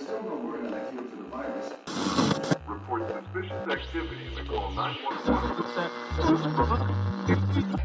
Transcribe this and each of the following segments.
still no word on a cure for the virus. Report suspicious activity and call 911.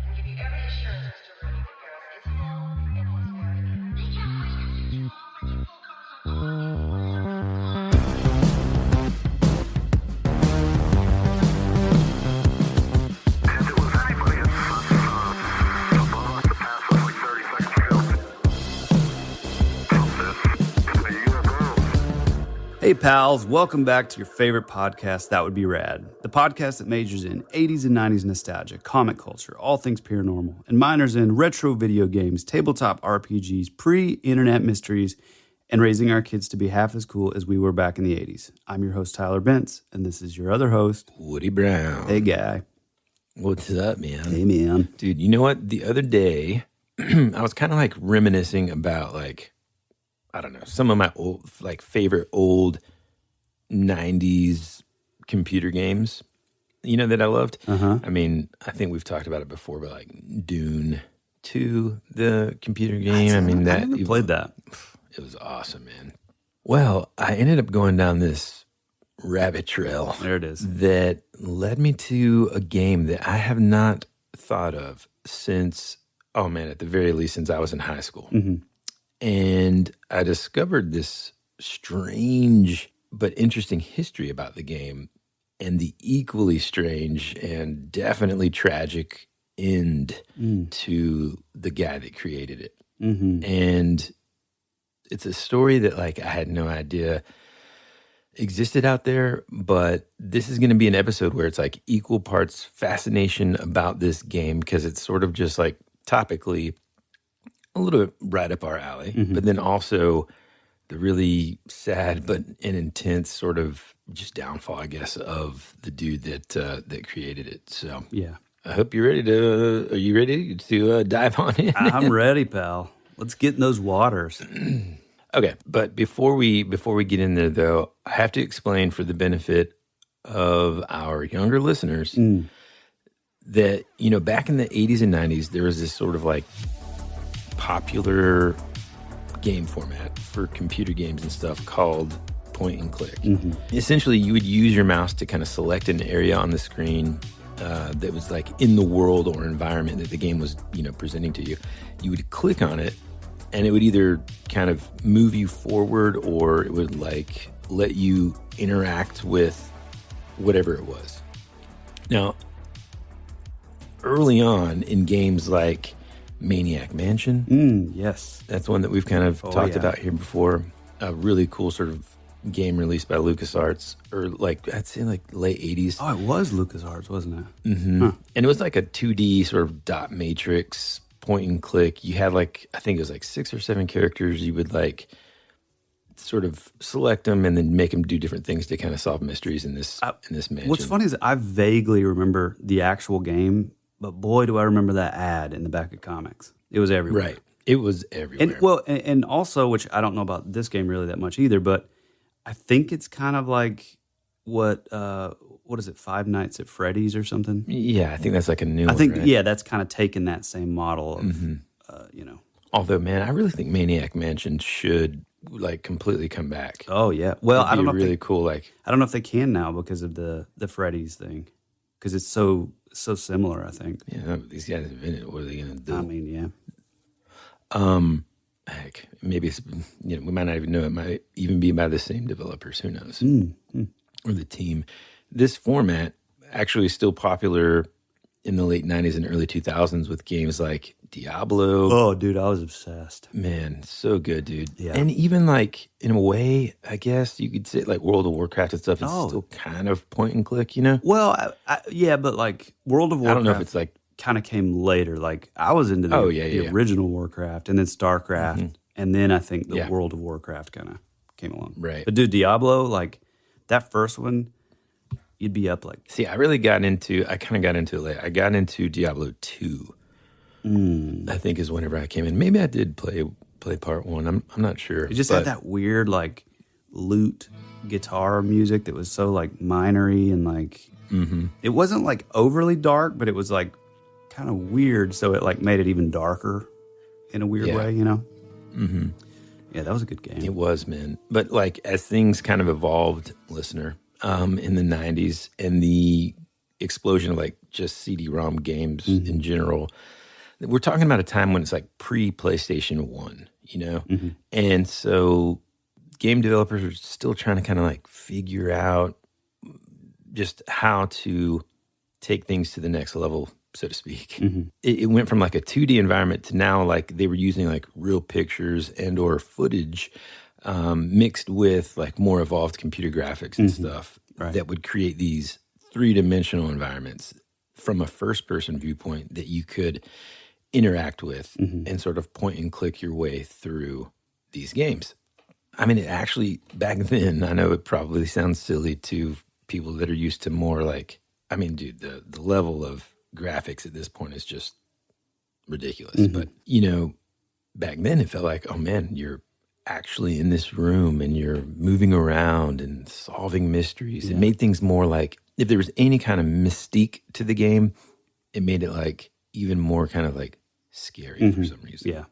Hey pals, welcome back to your favorite podcast, That Would Be Rad, the podcast that majors in 80s and 90s nostalgia, comic culture, all things paranormal, and minors in retro video games, tabletop RPGs, pre-internet mysteries, and raising our kids to be half as cool as we were back in the 80s. I'm your host, Tyler Bentz, and this is your other host, Woody Brown. Hey guy. What's up, man? Hey man. Dude, you know what? The other day, I was kind of like reminiscing about I don't know, some of my old, favorite old 90s computer games, that I loved. Uh-huh. I mean, I think we've talked about it before, but Dune 2, the computer game. I never played that. It was awesome, man. Well, I ended up going down this rabbit trail. There it is. That led me to a game that I have not thought of since, at the very least, since I was in high school. Mm-hmm. And I discovered this strange but interesting history about the game and the equally strange and definitely tragic end to the guy that created it. Mm-hmm. And it's a story that I had no idea existed out there, but this is going to be an episode where it's equal parts fascination about this game because it's sort of just topically a little bit right up our alley, but then also the really sad but an intense sort of just downfall, I guess, of the dude that created it. So yeah, I hope you're ready to. Are you ready to dive on in? I'm ready, pal. Let's get in those waters. Okay, but before we get in there, though, I have to explain for the benefit of our younger listeners that back in the 80s and 90s, there was this sort of popular game format for computer games and stuff called point and click. Essentially, you would use your mouse to kind of select an area on the screen that was in the world or environment that the game was presenting to you. You would click on it and it would either kind of move you forward or it would let you interact with whatever it was. Now, early on in games like Maniac Mansion. Yes. That's one that we've kind of talked about here before. A really cool sort of game released by LucasArts, or I'd say late 80s. Oh, it was LucasArts, wasn't it? Mm-hmm. Huh. And it was a 2D sort of dot matrix point and click. You had I think it was 6 or 7 characters. You would sort of select them and then make them do different things to kind of solve mysteries in this mansion. What's funny is I vaguely remember the actual game, but boy, do I remember that ad in the back of comics. It was everywhere. Right. It was everywhere. And also, which I don't know about this game really that much either, but I think it's kind of what is it, Five Nights at Freddy's or something? Yeah, I think that's a new one, I think, right? yeah, that's kind of taking that same model of, Although, man, I really think Maniac Mansion should completely come back. Oh, yeah. Well, I don't know. Really cool. I don't know if they can now because of the Freddy's thing, because it's so similar, I think. Yeah, these guys invented. What are they going to do? I mean, yeah. Heck, maybe it's, we might not even know. It might even be by the same developers. Who knows? Or the team. This format actually is still popular in the late 90s and early 2000s with games like Diablo. Oh, dude, I was obsessed. Man, so good, dude. Yeah. And even in a way, I guess you could say World of Warcraft and stuff is still kind of point and click, Well, yeah, but World of Warcraft, I don't know if it's kind of came later. I was into the original Warcraft and then StarCraft, and then I think the World of Warcraft kind of came along. Right. But dude, Diablo, that first one, you'd be up See, I kind of got into it late. I got into Diablo 2. I think is whenever I came in. Maybe I did play part 1. I'm not sure. It just had that weird lute guitar music that was so minory and it wasn't overly dark, but it was kind of weird, so it made it even darker in a weird way, Yeah, that was a good game. It was, man. But like as things kind of evolved, listener, in the 90s and the explosion of like just CD-ROM games in general, we're talking about a time when it's like pre-PlayStation 1, you know? And so game developers are still trying to kind of like figure out just how to take things to the next level, so to speak. It went from like a 2D environment to now like they were using like real pictures and or footage mixed with like more evolved computer graphics and stuff that would create these three-dimensional environments from a first-person viewpoint that you could interact with and sort of point and click your way through these games. I mean, it actually, back then, I know it probably sounds silly to people that are used to more like, I mean, dude, the level of graphics at this point is just ridiculous. But, you know, back then it felt like, oh man, you're actually in this room and you're moving around and solving mysteries. It made things more like, if there was any kind of mystique to the game, it made it like even more kind of like scary for some reason.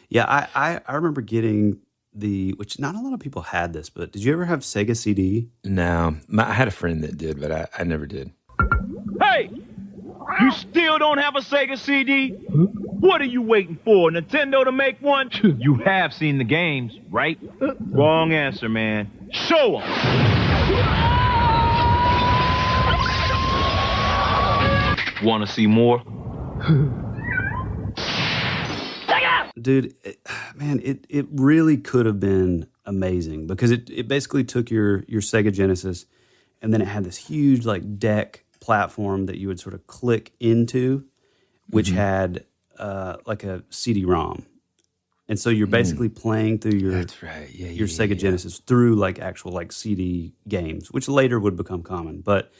Yeah, I remember getting which not a lot of people had this, but did you ever have Sega CD? No, I had a friend that did, but I never did. Hey! You still don't have a Sega CD? What are you waiting for? Nintendo to make one? You have seen the games, right? Wrong answer, man. Show 'em! Want to see more? Dude, it really could have been amazing because it basically took your Sega Genesis and then it had this huge like deck platform that you would sort of click into, which had like a CD-ROM. And so you're basically playing through your Sega Genesis through like actual like CD games, which later would become common. But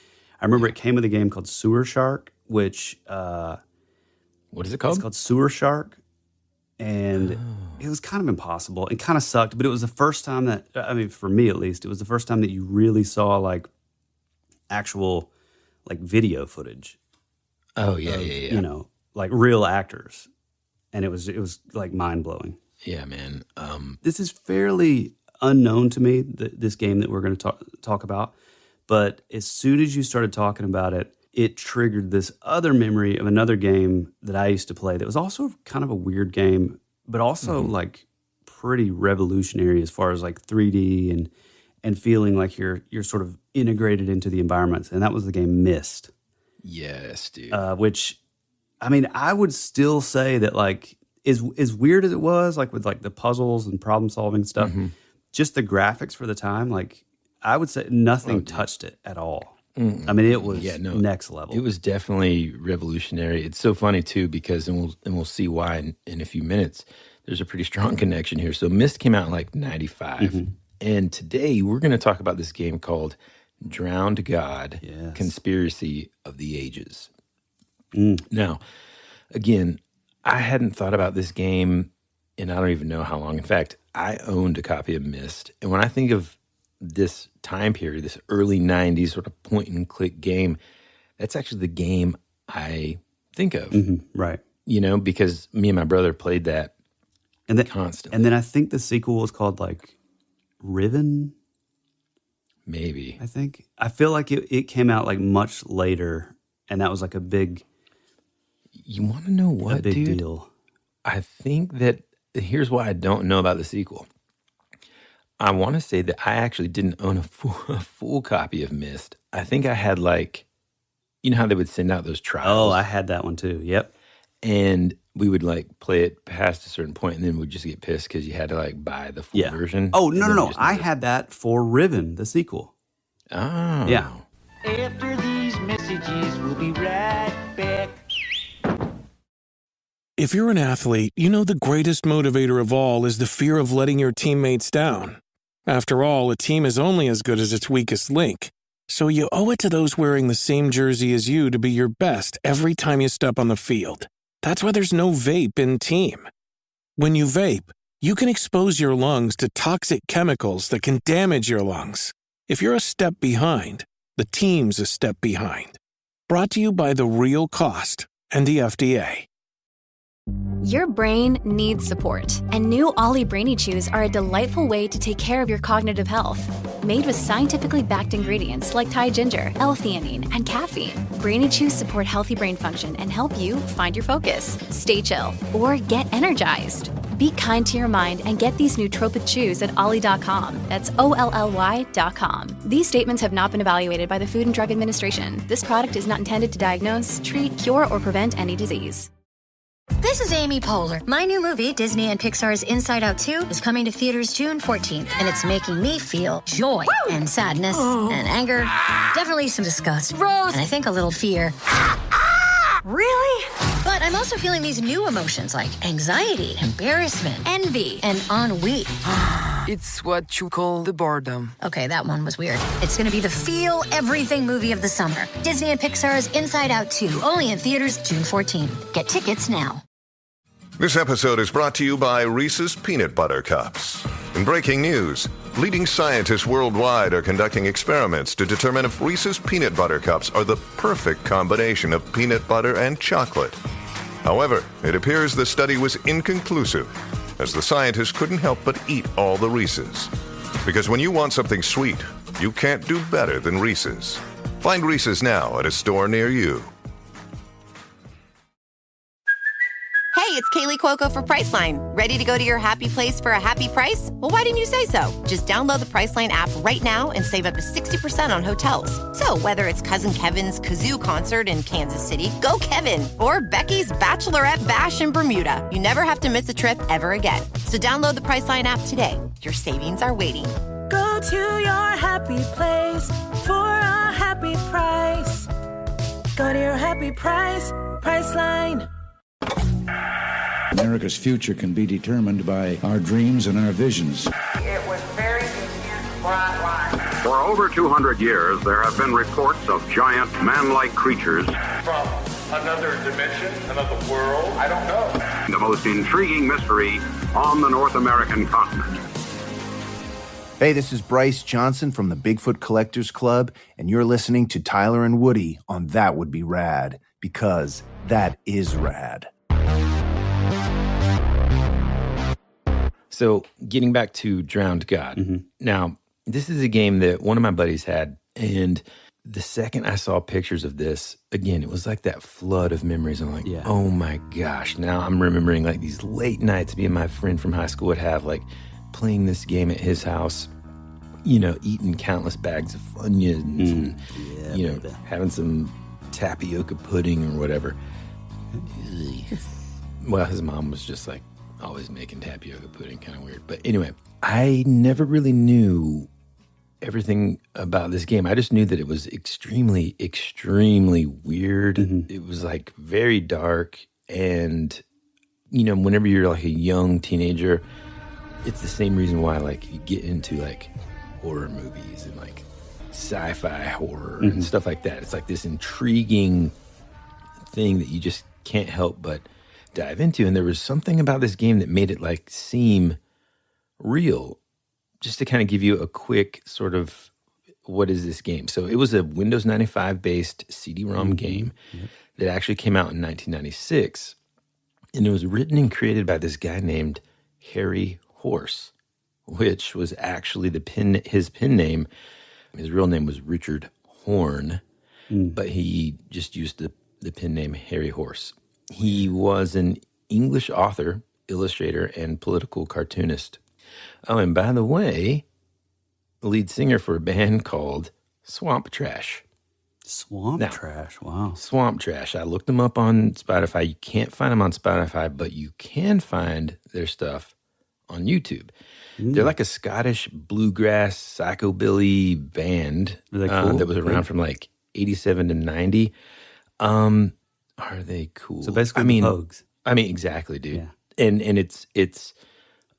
I remember it came with a game called Sewer Shark, which what is it called? It's called Sewer Shark. And it was kind of impossible. It kind of sucked, but it was the first time that, I mean, for me at least, it was the first time that you really saw like actual like video footage. Oh, yeah, of, yeah. You know, like real actors. And it was like mind-blowing. Yeah, man. This is fairly unknown to me, this game that we're going to talk about. But as soon as you started talking about it, it triggered this other memory of another game that I used to play that was also kind of a weird game, but also like pretty revolutionary as far as like 3D and feeling like you're sort of integrated into the environments. And that was the game Myst. Yes, dude. Which, I mean, I would still say that like as weird as it was, like with like the puzzles and problem solving stuff, just the graphics for the time, like I would say nothing touched it at all. I mean, it was next level. It was definitely revolutionary. It's so funny too because, and we'll see why in a few minutes. There's a pretty strong connection here. So Myst came out in like '95, and today we're going to talk about this game called Drowned God: Conspiracy of the Ages. Now, again, I hadn't thought about this game, and I don't even know how long. In fact, I owned a copy of Myst, and when I think of this time period, this early 90s sort of point and click game, that's actually the game I think of. Right. You know, because me and my brother played that constantly. And then I think the sequel was called like Riven. Maybe. I think. I feel like it came out like much later, and that was like a big... You want to know what, big dude? deal. I think that, here's why I don't know about the sequel. I want to say that I actually didn't own a full copy of Myst. I think I had like, you know how they would send out those trials? Oh, I had that one too. Yep. And we would like play it past a certain point and then we'd just get pissed because you had to like buy the full version. Oh, no. I had that for Riven, the sequel. Oh. Yeah. After these messages, we'll be right back. If you're an athlete, you know the greatest motivator of all is the fear of letting your teammates down. After all, a team is only as good as its weakest link. So you owe it to those wearing the same jersey as you to be your best every time you step on the field. That's why there's no vape in team. When you vape, you can expose your lungs to toxic chemicals that can damage your lungs. If you're a step behind, the team's a step behind. Brought to you by The Real Cost and the FDA. Your brain needs support, and new Ollie Brainy Chews are a delightful way to take care of your cognitive health. Made with scientifically backed ingredients like Thai ginger, L-theanine, and caffeine, Brainy Chews support healthy brain function and help you find your focus, stay chill, or get energized. Be kind to your mind and get these nootropic chews at ollie.com. That's OLLY.com. These statements have not been evaluated by the Food and Drug Administration. This product is not intended to diagnose, treat, cure, or prevent any disease. This is Amy Poehler. My new movie, Disney and Pixar's Inside Out 2, is coming to theaters June 14th, and it's making me feel joy and sadness and anger, definitely some disgust, and I think a little fear. Really? But I'm also feeling these new emotions like anxiety, embarrassment, envy, and ennui. It's what you call the boredom. Okay, that one was weird. It's gonna be the feel everything movie of the summer. Disney and Pixar's Inside Out 2, only in theaters June 14th. Get tickets now. This episode is brought to you by Reese's Peanut Butter Cups. In breaking news, leading scientists worldwide are conducting experiments to determine if Reese's Peanut Butter Cups are the perfect combination of peanut butter and chocolate. However, it appears the study was inconclusive, as the scientists couldn't help but eat all the Reese's. Because when you want something sweet, you can't do better than Reese's. Find Reese's now at a store near you. Hey, it's Kaylee Cuoco for Priceline. Ready to go to your happy place for a happy price? Well, why didn't you say so? Just download the Priceline app right now and save up to 60% on hotels. So whether it's Cousin Kevin's Kazoo Concert in Kansas City, go Kevin, or Becky's Bachelorette Bash in Bermuda, you never have to miss a trip ever again. So download the Priceline app today. Your savings are waiting. Go to your happy place for a happy price. Go to your happy price, Priceline. America's future can be determined by our dreams and our visions. It was very intense, bright light. For over 200 years, there have been reports of giant man-like creatures From another dimension, another world, I don't know. The most intriguing mystery on the North American continent. Hey, this is Bryce Johnson from the Bigfoot Collectors Club, and you're listening to Tyler and Woody on That Would Be Rad, because that is rad. So getting back to Drowned God. Now, this is a game that one of my buddies had, and the second I saw pictures of this, again, it was like that flood of memories. I'm like, oh my gosh. Now I'm remembering like these late nights me and my friend from high school would have, like playing this game at his house, you know, eating countless bags of Funyuns and, you know, having some tapioca pudding or whatever. Well, his mom was just like always making tapioca pudding, kind of weird. But anyway, I never really knew everything about this game. I just knew that it was extremely, extremely weird. It was like very dark. And, you know, whenever you're like a young teenager, it's the same reason why like you get into like horror movies and like sci-fi horror and stuff like that. It's like this intriguing thing that you just can't help but dive into. And there was something about this game that made it like seem real. Just to kind of give you a quick sort of, what is this game? So it was a Windows 95 based CD-ROM game that actually came out in 1996. And it was written and created by this guy named Harry Horse, which was actually his pen name. His real name was Richard Horn, but he just used the pen name Harry Horse. He was an English author, illustrator, and political cartoonist. Oh, and by the way, lead singer for a band called Swamp Trash. Trash, wow. Swamp Trash. I looked them up on Spotify. You can't find them on Spotify, but you can find their stuff on YouTube. They're like a Scottish bluegrass psychobilly band that was around from like 87 to 90. Are they cool? So basically the Pogues. I mean, exactly, dude. Yeah. And it's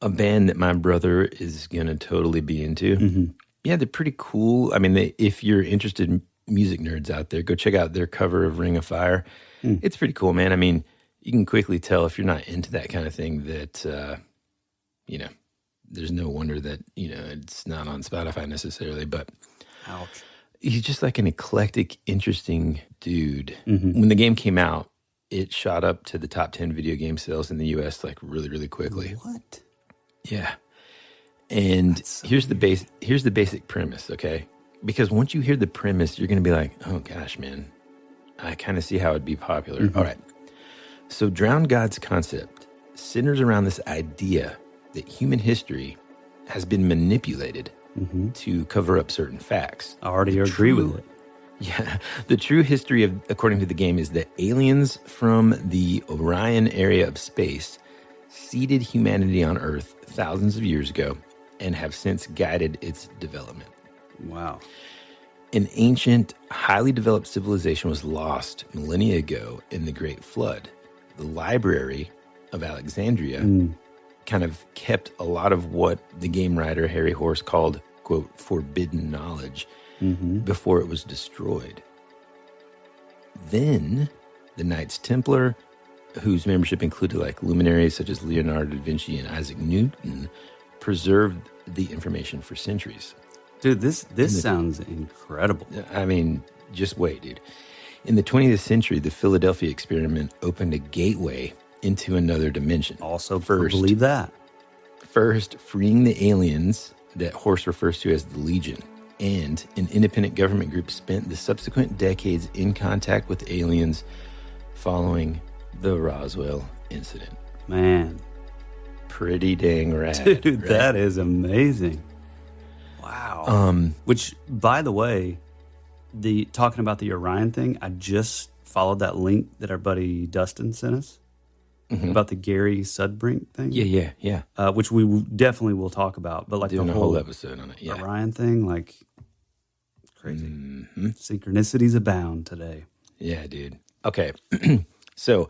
a band that my brother is going to totally be into. Yeah, they're pretty cool. I mean, if you're interested in music nerds out there, go check out their cover of Ring of Fire. It's pretty cool, man. I mean, you can quickly tell if you're not into that kind of thing that, you know, there's no wonder that, you know, it's not on Spotify necessarily, but ouch. He's just like an eclectic, interesting dude. When the game came out, it shot up to the top 10 video game sales in the U.S. like really, really quickly. What? Yeah. And here's the basic premise, okay? Because once you hear the premise, you're going to be like, oh gosh, man, I kind of see how it'd be popular. Mm-hmm. All right. So Drowned God's concept centers around this idea that human history has been manipulated to cover up certain facts. I already agree with it. Yeah. The true history according to the game, is that aliens from the Orion area of space seeded humanity on Earth thousands of years ago and have since guided its development. Wow. An ancient, highly developed civilization was lost millennia ago in the Great Flood. The Library of Alexandria kind of kept a lot of what the game writer Harry Horse called, quote, forbidden knowledge before it was destroyed. Then the Knights Templar, whose membership included like luminaries such as Leonardo da Vinci and Isaac Newton, preserved the information for centuries. Dude, this sounds incredible. I mean, just wait, dude. In the 20th century, the Philadelphia experiment opened a gateway into another dimension. Also, believe that. First, freeing the aliens that Horse refers to as the Legion, and an independent government group spent the subsequent decades in contact with aliens following the Roswell incident. Man. Pretty dang rad. Dude, right? That is amazing. Wow. Which, by the way, talking about the Orion thing, I just followed that link that our buddy Dustin sent us about the Gary Sudbrink thing. Yeah. Which we definitely will talk about. But like doing the a whole episode on it. Yeah. Orion thing, like crazy. Synchronicities abound today. Yeah, dude. Okay. So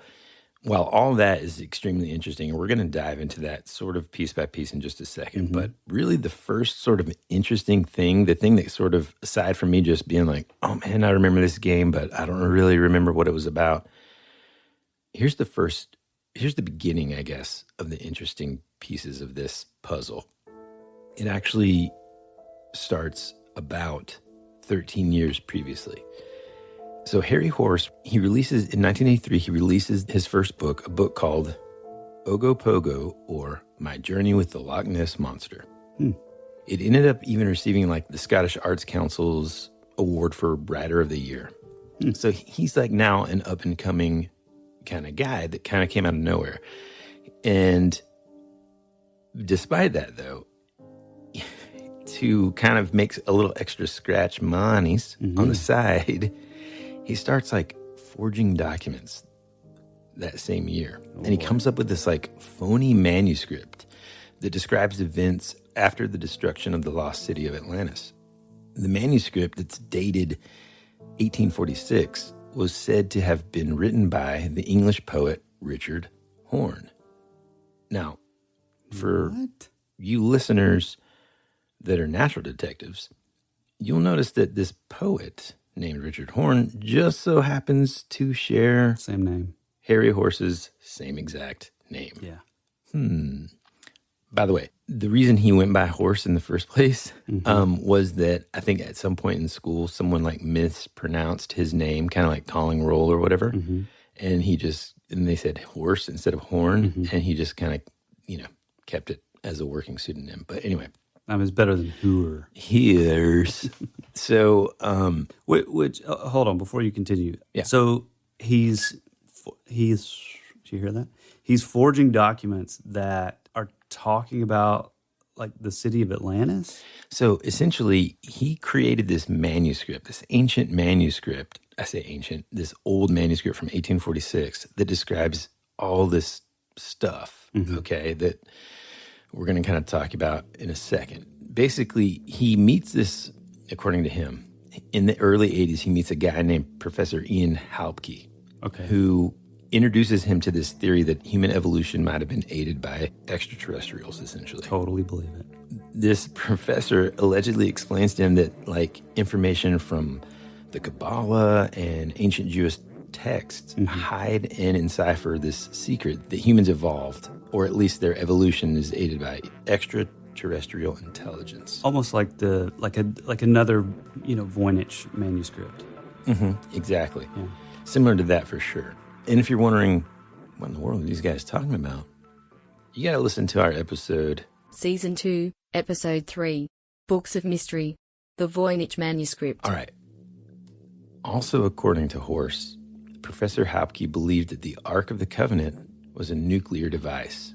while all that is extremely interesting, and we're going to dive into that sort of piece by piece in just a second, but really the first sort of interesting thing, the thing that sort of, aside from me just being like, oh man, I remember this game, but I don't really remember what it was about. Here's the beginning, I guess, of the interesting pieces of this puzzle. It actually starts about 13 years previously. So Harry Horse, in 1983, he releases his first book, a book called Ogopogo, or My Journey with the Loch Ness Monster. It ended up even receiving like the Scottish Arts Council's award for Writer of the Year. So he's like now an up and coming kind of guy that kind of came out of nowhere. And despite that though, to kind of make a little extra scratch monies on the side, he starts like forging documents that same year. And he comes up with this like phony manuscript that describes events after the destruction of the lost city of Atlantis. The manuscript, that's dated 1846, was said to have been written by the English poet Richard Horne. Now, for you listeners that are natural detectives, you'll notice that this poet named Richard Horne just so happens to share same name, Harry Horse's same exact name. Yeah. By the way, the reason he went by Horse in the first place was that I think at some point in school, someone like mispronounced his name, kind of like calling roll or whatever. And they said Horse instead of Horn. And he just kind of, kept it as a working pseudonym. But anyway. It's better than Hooer. Here's. So, which hold on, before you continue. Yeah. So he's, did you hear that? He's forging documents that are talking about like the city of Atlantis. So essentially, he created this manuscript, this ancient manuscript. I say ancient, this old manuscript from 1846 that describes all this stuff, okay, that we're going to kind of talk about in a second. Basically, he meets this, according to him, in the early 80s, he meets a guy named Professor Ian Halpke, who introduces him to this theory that human evolution might have been aided by extraterrestrials, essentially. Totally believe it. This professor allegedly explains to him that, like, information from the Kabbalah and ancient Jewish texts hide and encipher this secret that humans evolved, or at least their evolution is aided by extraterrestrial intelligence. Almost like another, Voynich manuscript. Exactly. Yeah. Similar to that for sure. And if you're wondering, what in the world are these guys talking about? You got to listen to our episode. Season 2, Episode 3, Books of Mystery, The Voynich Manuscript. All right. Also, according to Horst, Professor Hopke believed that the Ark of the Covenant was a nuclear device.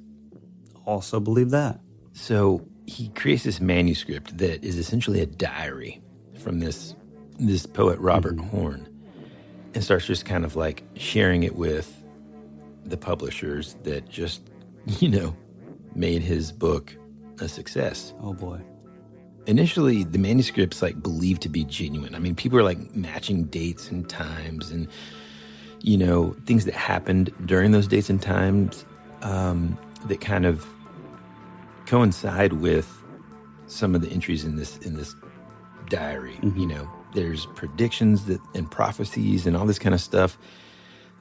Also believe that. So he creates this manuscript that is essentially a diary from this poet, Robert Horn, and starts just kind of like sharing it with the publishers that just, made his book a success. Oh, boy. Initially, the manuscript's like believed to be genuine. I mean, people are like matching dates and times and, things that happened during those dates and times that kind of coincide with some of the entries in this diary. There's predictions and prophecies and all this kind of stuff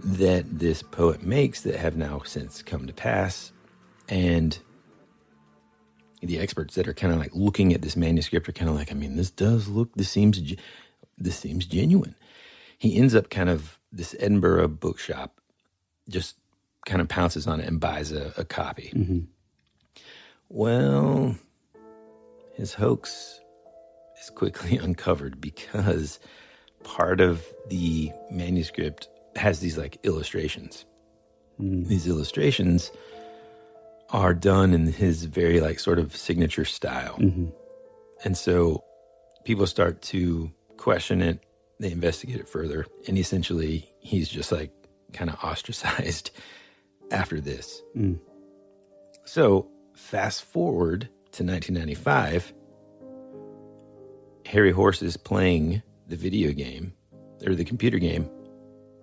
that this poet makes that have now since come to pass. And the experts that are kind of like looking at this manuscript are kind of like, this seems genuine. He ends up kind of, this Edinburgh bookshop just kind of pounces on it and buys a copy. Well, his hoax is quickly uncovered because part of the manuscript has these like illustrations. These illustrations are done in his very like sort of signature style. And so people start to question it. They investigate it further. And essentially he's just like kind of ostracized after this. So fast forward to 1995, Harry Horst is playing the video game, or the computer game,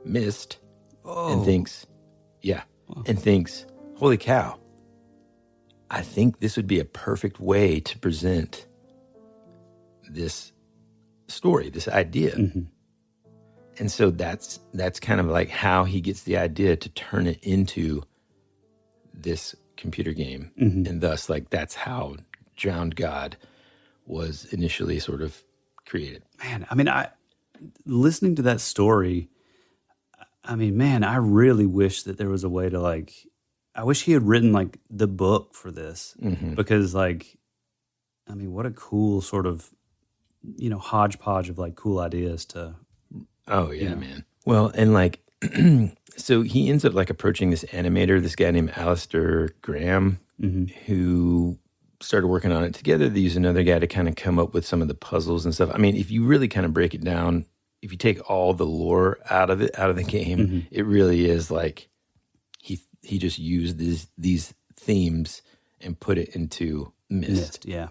Myst, and thinks, holy cow, I think this would be a perfect way to present this story, this idea. And so that's kind of like how he gets the idea to turn it into this computer game. And thus, like, that's how Drowned God was initially sort of created. Man, I mean, listening to that story, I mean, man, I really wish that there was a way to like, I wish he had written like the book for this because like, I mean, what a cool sort of, hodgepodge of like cool ideas to. Oh yeah, man. Well, and like, so he ends up like approaching this animator, this guy named Alistair Graham, who started working on it together. They used another guy to kind of come up with some of the puzzles and stuff. I mean, if you really kind of break it down, if you take all the lore out of the game, it really is like he just used these themes and put it into Myst. Yeah.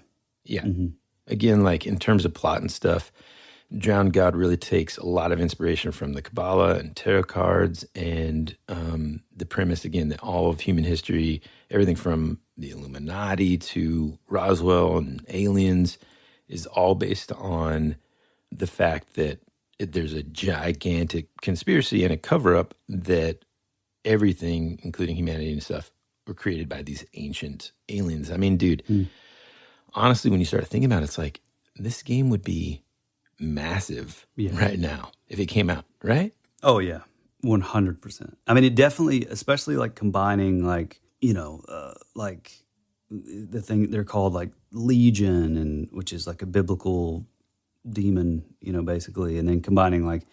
Again, like in terms of plot and stuff, Drowned God really takes a lot of inspiration from the Kabbalah and tarot cards and the premise, again, that all of human history, everything from the Illuminati to Roswell and aliens, is all based on the fact that there's a gigantic conspiracy and a cover-up that everything, including humanity and stuff, were created by these ancient aliens. I mean, dude, honestly, when you start thinking about it, it's like, this game would be massive right now if it came out, right? Oh, yeah. 100%. I mean, it definitely, especially like combining like, like the thing they're called like Legion, and which is like a biblical demon, basically, and then combining like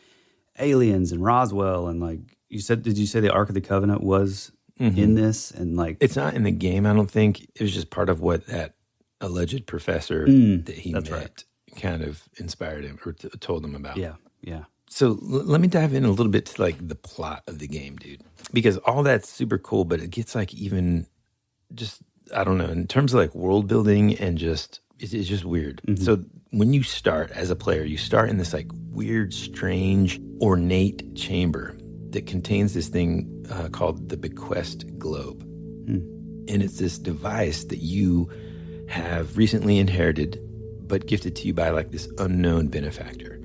aliens and Roswell, and like did you say the Ark of the Covenant was in this? And like, it's not in the game, I don't think. It was just part of what that alleged professor that he met kind of inspired him or told him about. Yeah. So let me dive in a little bit to like the plot of the game, dude, because all that's super cool, but it gets like even just, I don't know, in terms of like world building and just, it's just weird. So when you start as a player, you start in this like weird, strange, ornate chamber that contains this thing called the Bequest Globe. And it's this device that you have recently inherited, but gifted to you by like this unknown benefactor.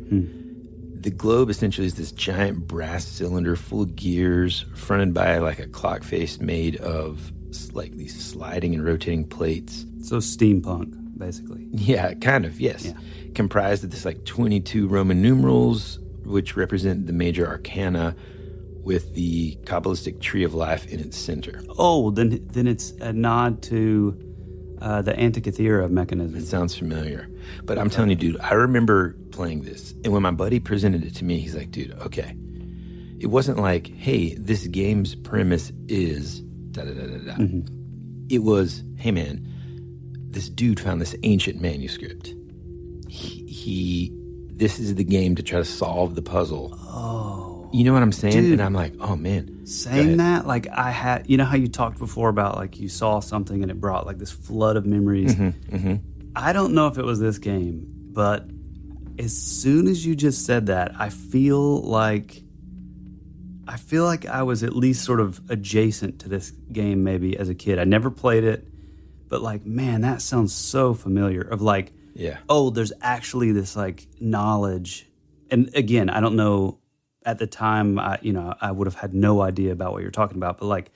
The globe essentially is this giant brass cylinder full of gears, fronted by like a clock face made of like these sliding and rotating plates. So steampunk, basically. Yeah, kind of, yes. Yeah. Comprised of this like 22 Roman numerals, which represent the major arcana, with the Kabbalistic tree of life in its center. Oh, then it's a nod to the Antikythera mechanism. It sounds familiar. But I'm telling you, dude, I remember playing this. And when my buddy presented it to me, he's like, dude, okay. It wasn't like, hey, this game's premise is da-da-da-da-da. Mm-hmm. It was, hey, man, this dude found this ancient manuscript. This is the game to try to solve the puzzle. Oh. You know what I'm saying? Dude, and I'm like, oh, man. Saying that, like I had, you know how you talked before about like you saw something and it brought like this flood of memories. Mm-hmm, mm-hmm. I don't know if it was this game, but as soon as you just said that, I feel like I was at least sort of adjacent to this game maybe as a kid. I never played it, but like, man, that sounds so familiar of like, yeah. Oh, there's actually this like knowledge. And again, I don't know at the time, I would have had no idea about what you're talking about, but like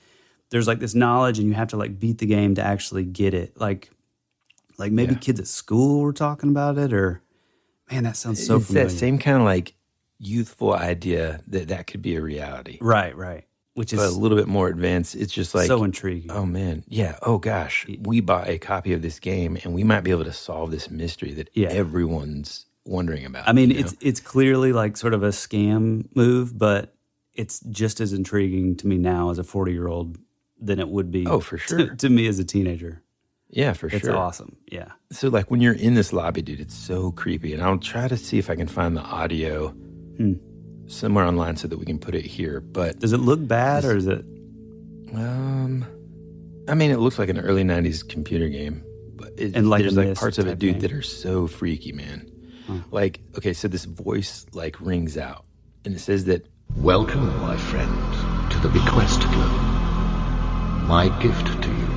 there's like this knowledge and you have to like beat the game to actually get it. Like maybe kids at school were talking about it, or man, that sounds so familiar. It's that same kind of like youthful idea that could be a reality. Right. Which is a little bit more advanced. It's just like, so intriguing. Oh man. Yeah. Oh gosh. We bought a copy of this game and we might be able to solve this mystery that everyone's wondering about. I mean, it's clearly like sort of a scam move, but it's just as intriguing to me now as a 40-year-old than it would be for sure. to me as a teenager. Yeah, for sure. It's awesome. Yeah. So like when you're in this lobby, dude, it's so creepy. And I'll try to see if I can find the audio somewhere online so that we can put it here. But does it look bad or is it? I mean, it looks like an early 90s computer game. But there's like parts of it, dude, that are so freaky, man. Huh. Like, okay, so this voice like rings out and it says that, "Welcome, my friend, to the Bequest Club. My gift to you.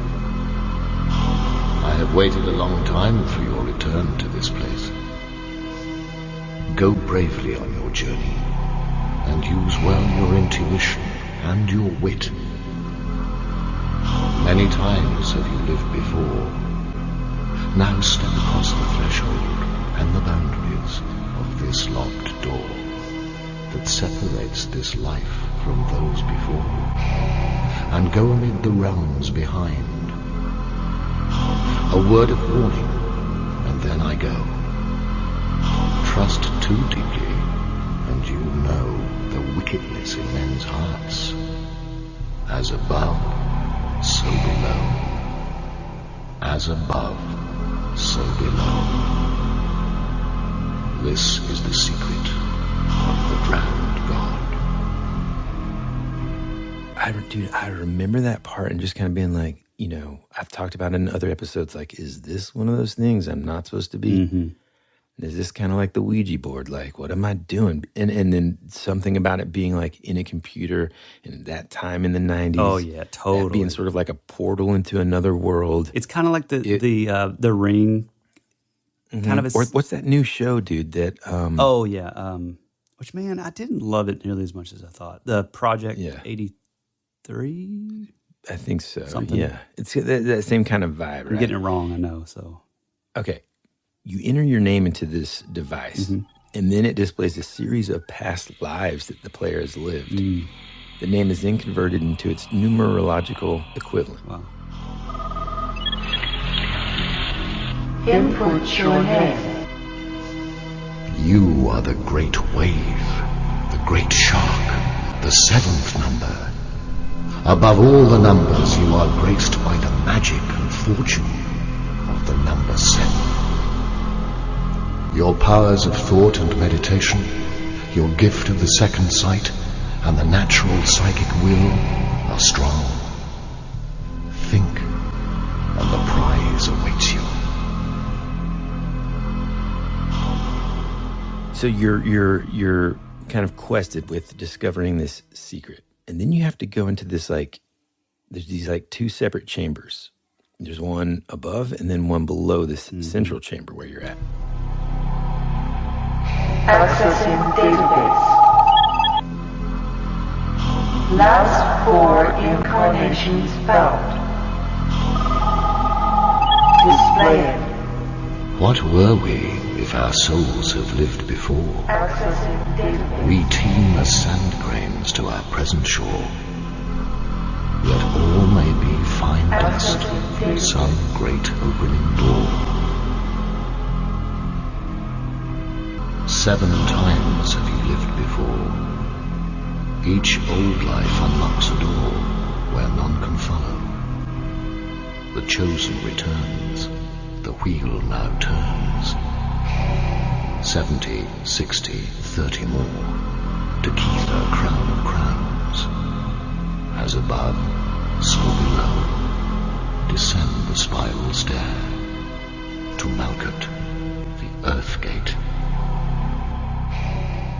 I have waited a long time for your return to this place. Go bravely on your journey and use well your intuition and your wit. Many times have you lived before. Now step across the threshold and the boundaries of this locked door that separates this life from those before you, and go amid the realms behind. A word of warning, and then I go. Trust too deeply, and you know the wickedness in men's hearts. As above, so below. As above, so below. This is the secret of the drowned god." I remember that part and just kind of being like, you know, I've talked about it in other episodes, like, is this one of those things I'm not supposed to be? Mm-hmm. Is this kind of like the Ouija board? Like, what am I doing? And then something about it being like in a computer in that time in the 90s. Oh, yeah, totally. That being sort of like a portal into another world. It's kind of like the Ring. Mm-hmm. Kind of or what's that new show, dude, that... which, man, I didn't love it nearly as much as I thought. The Project 83? I think so. Something. Yeah. It's that same kind of vibe, right? I'm getting it wrong, I know, so... Okay. You enter your name into this device, and then it displays a series of past lives that the player has lived. The name is then converted into its numerological equivalent. Wow. Input your name. You are the great wave, the great shark, the seventh number. Above all the numbers, you are graced by the magic and fortune of the number 7. Your powers of thought and meditation, your gift of the second sight, and the natural psychic will are strong. Think, and the prize awaits you. So you're kind of quested with discovering this secret. And then you have to go into this, like, there's these like 2 separate chambers. There's one above and then one below this central chamber where you're at. Accessing database. Last 4 incarnations found. Displaying. What were we if our souls have lived before? We teem as sand grains to our present shore. Yet all may be fine dust, some great opening door. 7 times have you lived before. Each old life unlocks a door where none can follow. The chosen returns, the wheel now turns. 70, 60, 30 more, to keep our crown of crowns. As above, so below, descend the spiral stair, to Malkuth, the Earth Gate.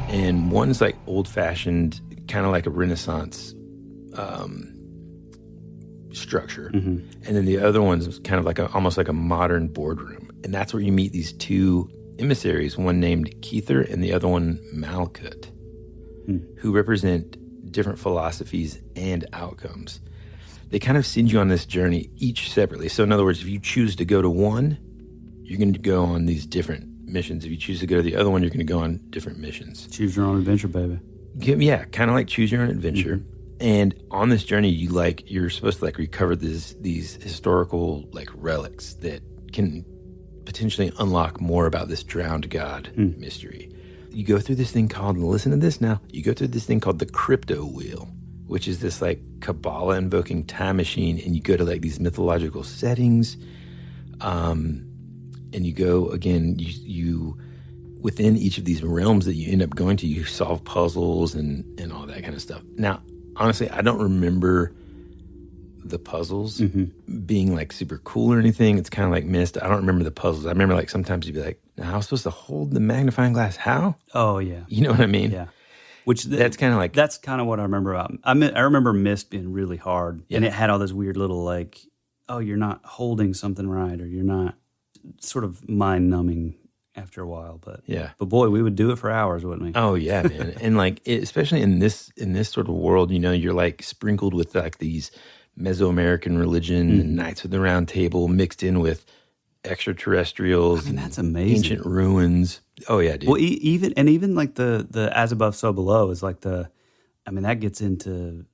And one's like old-fashioned, kind of like a Renaissance structure. And then the other one's kind of like almost like a modern boardroom. And that's where you meet these two emissaries, one named Keither and the other one Malkuth, who represent different philosophies and outcomes. They kind of send you on this journey each separately. So in other words, if you choose to go to one, you're going to go on these different missions. If you choose to go to the other one, you're going to go on different missions. Choose your own adventure, baby. Yeah, kind of like choose your own adventure. And on this journey, you're supposed to like recover these historical like relics that can potentially unlock more about this drowned god mystery. You go through this thing called, listen to this now, you go through this thing called the Crypto Wheel, which is this like Kabbalah invoking time machine, and you go to like these mythological settings, and you go again, you within each of these realms that you end up going to, you solve puzzles and all that kind of stuff. Now, honestly, I don't remember the puzzles being like super cool or anything. It's kind of like Myst. I don't remember the puzzles. I remember like sometimes you'd be like, now I was supposed to hold the magnifying glass. How? Oh, yeah. You know what I mean? Yeah. Which that's kind of like... That's kind of what I remember about. I remember Myst being really hard. Yeah. And it had all this weird little like, oh, you're not holding something right, or you're not, sort of mind-numbing after a while. But yeah. But boy, we would do it for hours, wouldn't we? Oh, yeah, man. And like, especially in this sort of world, you know, you're like sprinkled with like these Mesoamerican religion and Knights of the Round Table mixed in with extraterrestrials. I mean, that's amazing. Ancient ruins. Oh yeah, dude. Well, even like the as above, so below is like that gets into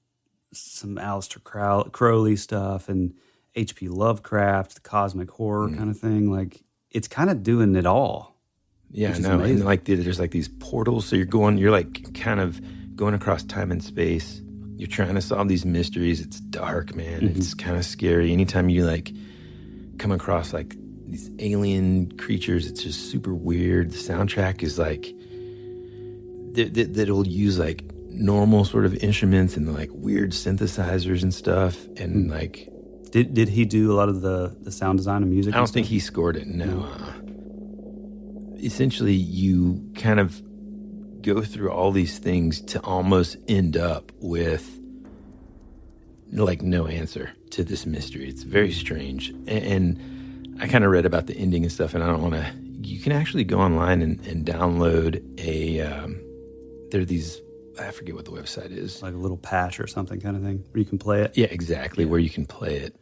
some Aleister Crowley stuff and H.P. Lovecraft, the cosmic horror kind of thing. Like it's kind of doing it all. Yeah, I know. And like there's like these portals, so you're like kind of going across time and space. You're trying to solve these mysteries. It's dark, man. It's kind of scary. Anytime you like come across like these alien creatures, it's just super weird. The soundtrack is like that'll use like normal sort of instruments and like weird synthesizers and stuff. And like, did he do a lot of the sound design and music? I don't think he scored it. No. Essentially, you kind of go through all these things to almost end up with like no answer to this mystery. It's very strange. And I kind of read about the ending and stuff, and I don't want to... You can actually go online and download there are these... I forget what the website is. Like a little patch or something kind of thing, where you can play it? Yeah, exactly, where you can play it.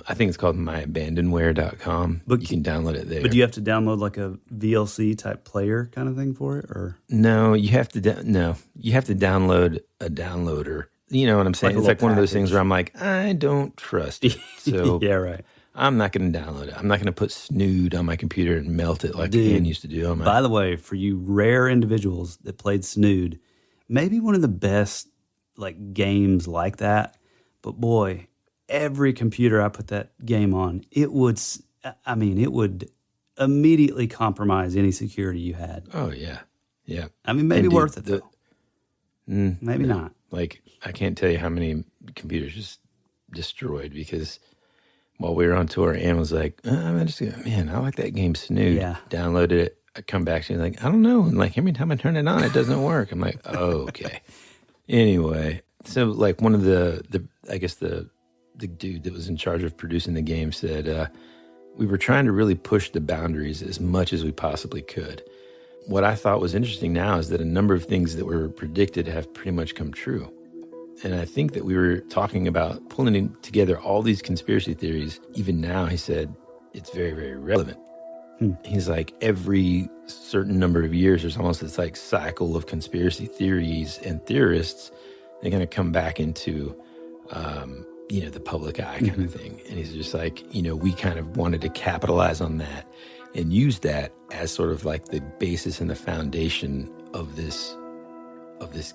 I think it's called myabandonware.com. But you can download it there. But do you have to download like a VLC type player kind of thing for it, or no? You have to download a downloader. You know what I'm saying? It's like one of those things where I'm like, I don't trust it. So yeah, right. I'm not going to download it. I'm not going to put Snood on my computer and melt it like Ian used to do on my... By the way, for you rare individuals that played Snood, maybe one of the best like games like that. But boy, every computer I put that game on, it would immediately compromise any security you had. Oh, yeah. Yeah. I mean, maybe worth it, though. Maybe not. Like, I can't tell you how many computers just destroyed because while we were on tour, Ann was like, I like that game Snood. Yeah. Downloaded it. I come back to you like, I don't know. And like every time I turn it on, it doesn't work. I'm like, oh, okay. Anyway, so like one of the dude that was in charge of producing the game said, we were trying to really push the boundaries as much as we possibly could. What I thought was interesting now is that a number of things that were predicted have pretty much come true. And I think that we were talking about pulling together all these conspiracy theories. Even now, he said, it's very, very relevant. He's like, every certain number of years, there's almost this like cycle of conspiracy theories and theorists. They're going to come back into, the public eye kind of thing. And he's just like, we kind of wanted to capitalize on that and use that as sort of like the basis and the foundation of this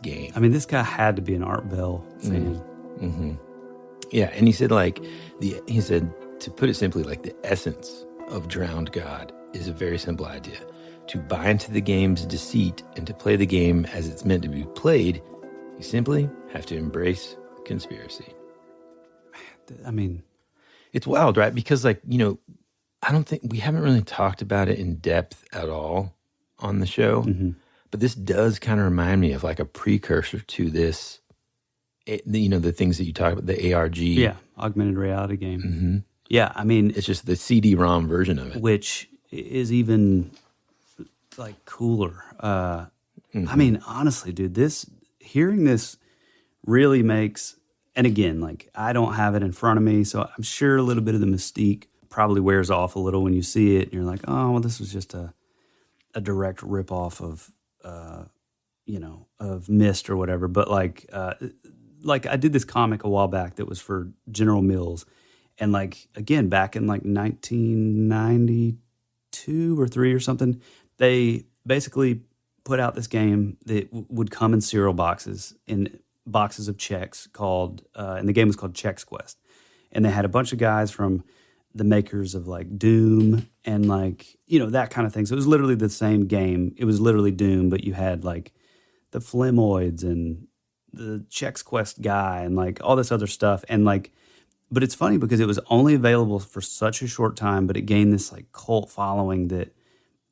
game. I mean, this guy had to be an Art Bell fan. Mm-hmm. Yeah, and he said to put it simply, like the essence of Drowned God is a very simple idea. To buy into the game's deceit and to play the game as it's meant to be played, you simply have to embrace conspiracy. I mean, it's wild, right? Because I don't think we haven't really talked about it in depth at all on the show, but this does kind of remind me of like a precursor to this, the things that you talk about, the ARG. Yeah, augmented reality game. Mm-hmm. Yeah, I mean, it's just the CD-ROM version of it, which is even like cooler. I mean, honestly, dude, hearing this really makes, and again, like I don't have it in front of me, so I'm sure a little bit of the mystique probably wears off a little when you see it, and you're like, oh, well, this was just a direct ripoff of, of Myst or whatever. But like I did this comic a while back that was for General Mills. And like, again, back in like 1992 or 3 or something, they basically put out this game that would come in cereal boxes, in boxes of checks called, and the game was called Chex Quest. And they had a bunch of guys from the makers of like Doom and like, that kind of thing. So it was literally the same game. It was literally Doom, but you had like the Flemoids and the Chex Quest guy and like all this other stuff. And like, but it's funny because it was only available for such a short time, but it gained this like cult following that,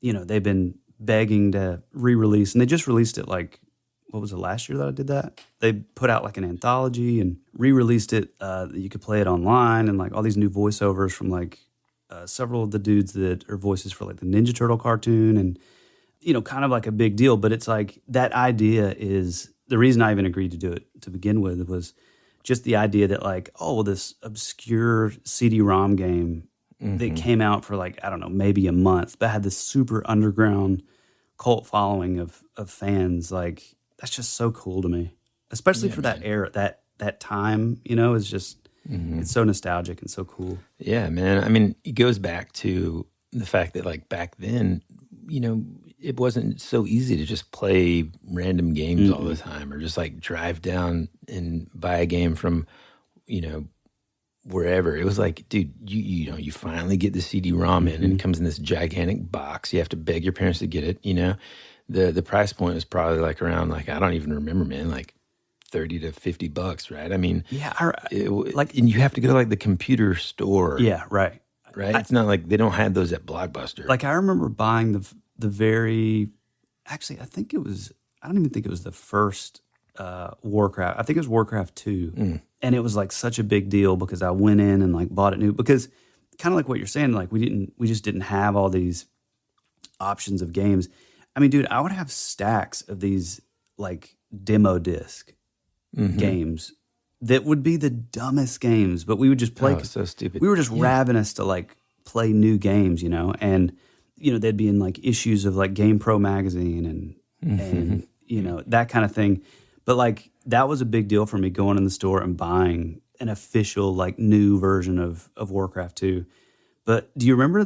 they've been begging to re-release. And they just released it like, what was it, last year that I did that? They put out like an anthology and re-released it. You could play it online and like all these new voiceovers from like several of the dudes that are voices for like the Ninja Turtle cartoon and, kind of like a big deal. But it's like that idea is the reason I even agreed to do it to begin with was just the idea that like, oh, well, this obscure CD-ROM game that came out for like, I don't know, maybe a month, but had this super underground cult following of fans. Like, that's just so cool to me, especially for that era, that time, is just, it's so nostalgic and so cool. Yeah, man. I mean, it goes back to the fact that like back then, it wasn't so easy to just play random games all the time or just like drive down and buy a game from, wherever. It was like, dude, you finally get the CD-ROM in and it comes in this gigantic box. You have to beg your parents to get it, The price point was probably like around like, I don't even remember, man, like $30 to $50, right? I mean, and you have to go to like the computer store. Yeah, right. Right? It's not like they don't have those at Blockbuster. Like I remember buying the very, actually, I don't even think it was the first Warcraft. I think it was Warcraft 2. And it was like such a big deal because I went in and like bought it new, because kind of like what you're saying, like we just didn't have all these options of games. I mean, dude, I would have stacks of these like demo disc games that would be the dumbest games, but we would just play. Oh, so stupid. We were just ravenous to like play new games, and they'd be in like issues of like Game Pro magazine and that kind of thing. But like that was a big deal for me, going in the store and buying an official like new version of Warcraft 2. But do you remember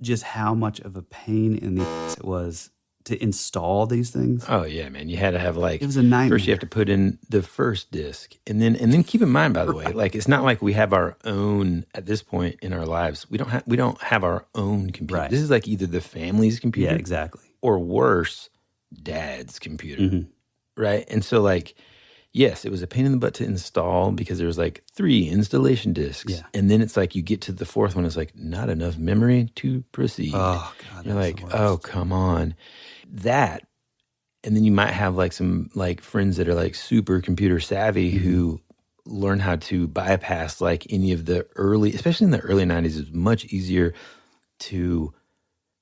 just how much of a pain in the ass it was to install these things? Oh yeah, man. You had to have like, it was a nightmare. First you have to put in the first disc and then keep in mind, by the way, like it's not like we have our own at this point in our lives. We don't have our own computer. Right. This is like either the family's computer. Yeah, exactly. Or worse, dad's computer. Right. And so like, yes, it was a pain in the butt to install because there was like 3 installation discs. Yeah. And then it's like you get to the 4th one, it's like not enough memory to proceed. Oh, God. You're like, oh, come on. That, and then you might have like some like friends that are like super computer savvy who learn how to bypass like any of the early, especially in the early 90s, it was much easier to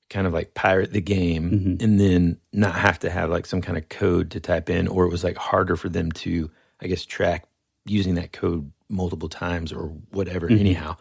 kind of like pirate the game and then not have to have like some kind of code to type in, or it was like harder for them to, I guess, track using that code multiple times or whatever. Anyhow,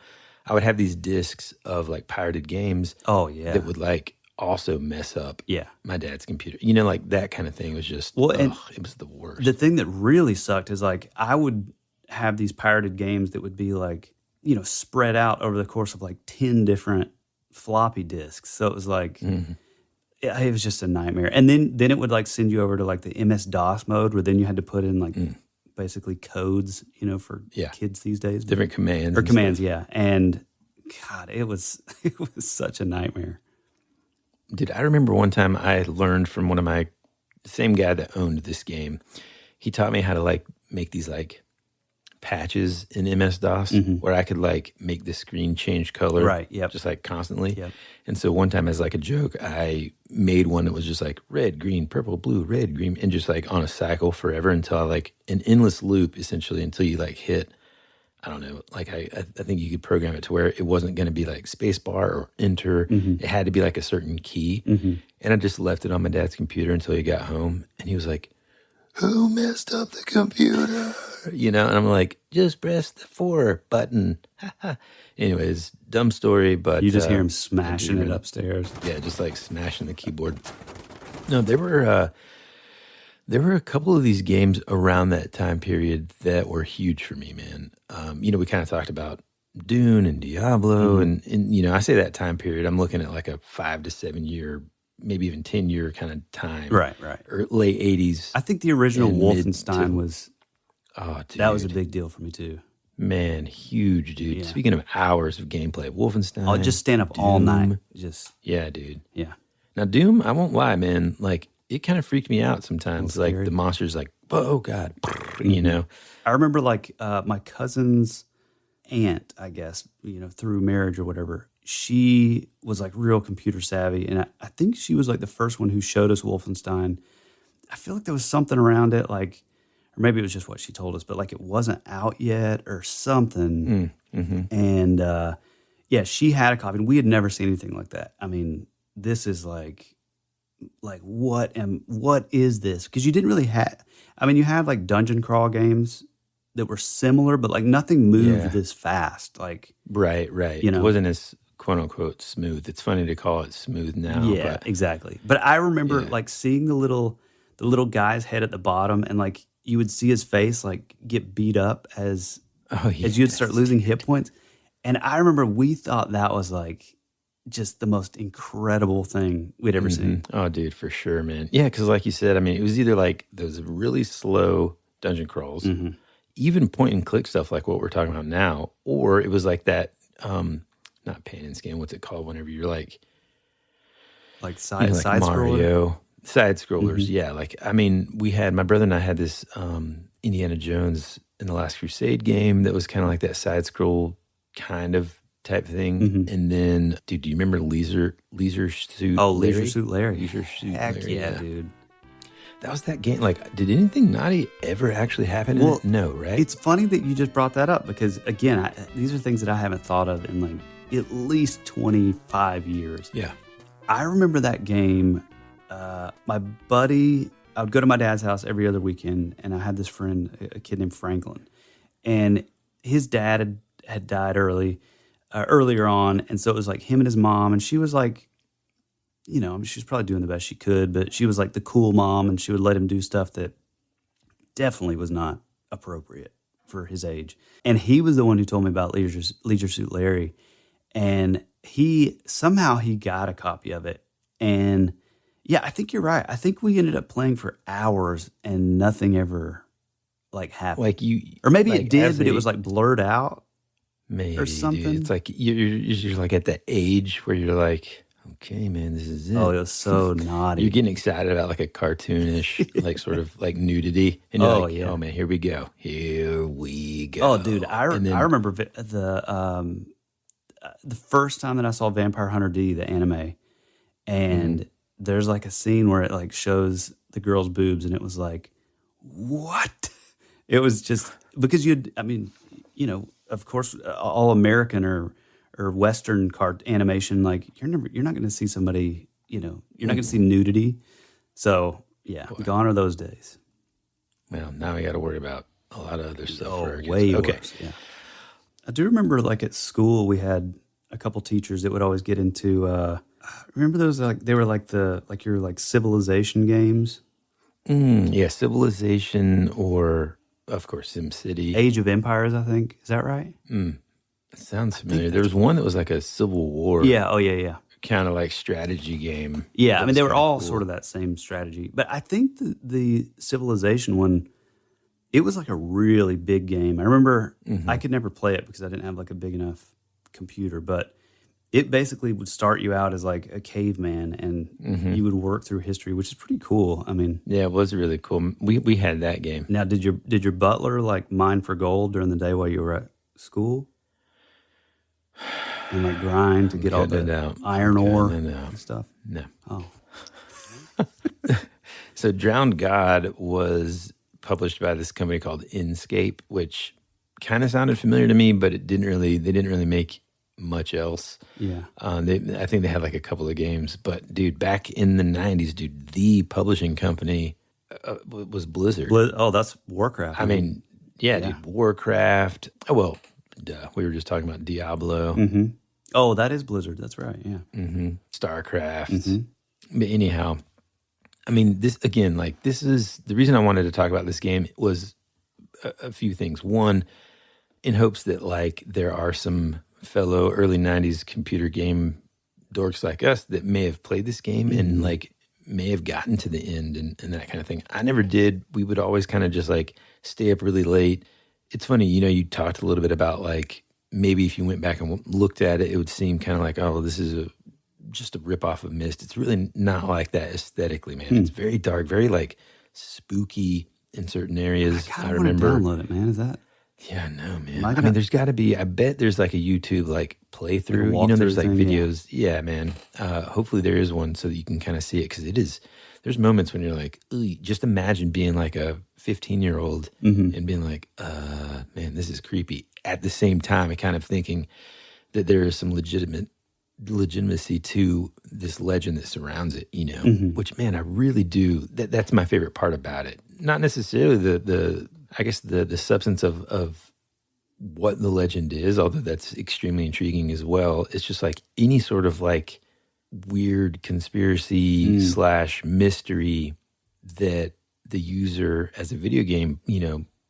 I would have these discs of like pirated games. Oh yeah, that would like also mess up. Yeah, my dad's computer. You know, like that kind of thing was just and it was the worst. The thing that really sucked is like I would have these pirated games that would be like, you know, spread out over the course of like 10 different floppy disks. So it was like, it was just a nightmare. And then it would like send you over to like the MS-DOS mode where then you had to put in like basically codes, you know, for kids these days. Different commands. Or commands, yeah. And God, it was such a nightmare. Dude, I remember one time I learned from one of my, same guy that owned this game. He taught me how to like make these like patches in MS-DOS where I could like make the screen change color. Right, yep. Just like constantly. Yep. And so one time as like a joke, I made one that was just like red, green, purple, blue, red, green, and just like on a cycle forever until I like an endless loop essentially until you like hit, I don't know, like I think you could program it to where it wasn't going to be like spacebar or enter. It had to be like a certain key. And I just left it on my dad's computer until he got home. And he was like, who messed up the computer? You know, and I'm like, just press the 4 button. Anyways, dumb story, but you just hear him smashing it upstairs. Yeah, just like smashing the keyboard. No, there were a couple of these games around that time period that were huge for me, man. You know, we kind of talked about Dune and Diablo, and you know, I say that time period, I'm looking at like a 5 to 7 year, maybe even 10-year kind of time. Right. Or late 80s. I think the original Wolfenstein was, dude, that was a big deal for me too. Man, huge, dude. Yeah. Speaking of hours of gameplay, Wolfenstein. I'll just stand up all night. Yeah, dude. Yeah. Now, Doom, I won't lie, man. Like, it kind of freaked me out sometimes. Like, the monsters, like, oh, God. You know? I remember, like, my cousin's aunt, I guess, you know, through marriage or whatever, she was, like, real computer savvy. And I think she was, like, the first one who showed us Wolfenstein. I feel like there was something around it, like, or maybe it was just what she told us, but like it wasn't out yet or something. And yeah, she had a copy, and we had never seen anything like that. I mean, this is like what is this? Because you didn't really have. I mean, you had like dungeon crawl games that were similar, but like nothing moved this fast. Like right. You know, it wasn't as quote unquote smooth. It's funny to call it smooth now. Yeah, but, exactly. But I remember like seeing the little guy's head at the bottom, and like you would see his face like get beat up as you'd start losing hit points. And I remember we thought that was like just the most incredible thing we'd ever seen. Oh, dude, for sure, man. Yeah, because like you said, I mean, it was either like those really slow dungeon crawls, even point and click stuff like what we're talking about now, or it was like that, not pain and skin, what's it called whenever you're like side Mario. Side scrollers, yeah. Like, I mean, my brother and I had this Indiana Jones in the Last Crusade game that was kind of like that side scroll kind of type thing. And then, dude, do you remember Leisure Suit? Oh, Larry? Leisure Suit Larry. Leisure Suit Heck Larry, yeah, dude. That was that game. Like, did anything naughty ever actually happen in it? No, right? It's funny that you just brought that up because, again, these are things that I haven't thought of in like at least 25 years. Yeah. I remember that game. My buddy, I would go to my dad's house every other weekend, and I had this friend, a kid named Franklin, and his dad had died earlier on, and so it was like him and his mom, and she was like, you know, I mean, she was probably doing the best she could, but she was like the cool mom, and she would let him do stuff that definitely was not appropriate for his age. And he was the one who told me about Leisure Suit Larry, and he got a copy of it, and yeah, I think you're right. I think we ended up playing for hours and nothing ever like happened. Like or maybe it did, but it was like blurred out, maybe or something. Dude. It's like you're like at the age where you're like, okay, man, this is it. Oh, it was so naughty. You're getting excited about like a cartoonish, like sort of like nudity, and you're like, oh man, here we go. Oh, dude, I remember the first time that I saw Vampire Hunter D, the anime, and there's like a scene where it like shows the girl's boobs, and it was like, what? It was just because I mean, you know, of course, all American or Western animation, like you're not going to see somebody, you know, you're not going to see nudity. So yeah, gone are those days. Well, now we got to worry about a lot of other stuff. Way worse. Yeah. I do remember, like, at school, we had a couple teachers that would always get into, remember those, like, they were like your, like, Civilization games? Yeah, Civilization or, of course, SimCity. Age of Empires, I think. Is that right? It sounds familiar. There was one that was like a Civil War. Yeah, oh, yeah. Kind of like strategy game. Yeah, I mean, they were all sort of that same strategy. But I think the Civilization one, it was like a really big game. I remember I could never play it because I didn't have like a big enough computer, but it basically would start you out as like a caveman and you would work through history, which is pretty cool. I mean, yeah, it was really cool. We had that game. Now, did your butler like mine for gold during the day while you were at school? And like grind to get all the iron ore and stuff? No. Oh. So Drowned God was published by this company called Inscape, which kind of sounded familiar to me, but they didn't really make much else. Yeah. I think they had like a couple of games, but dude, back in the 90s, dude, the publishing company was Blizzard. That's Warcraft. I mean, yeah, dude, Warcraft. Oh, well, duh. We were just talking about Diablo. Oh, that is Blizzard. That's right. Yeah. StarCraft. But anyhow, I mean, this again, like this is the reason I wanted to talk about this game was a few things. One, in hopes that like there are some fellow early 90s computer game dorks like us that may have played this game and like may have gotten to the end and that kind of thing. I never did. We would always kind of just like stay up really late. It's funny, you talked a little bit about like maybe if you went back and looked at it, it would seem kind of like, oh, this is just a ripoff of Myst. It's really not like that aesthetically, man. It's very dark, very like spooky in certain areas. I remember download it, man. Is that? Yeah, no, man. I mean, there's got to be. I bet there's like a YouTube like playthrough. Like there's like thing, videos. Yeah, man. Hopefully there is one so that you can kind of see it because it is. There's moments when you're like, just imagine being like a 15-year-old and being like, man, this is creepy. At the same time, kind of thinking that there is some legitimacy to this legend that surrounds it, which, man, I really do. That's my favorite part about it. Not necessarily the substance of what the legend is, although that's extremely intriguing as well. It's just like any sort of like weird conspiracy / mystery that the user as a video game,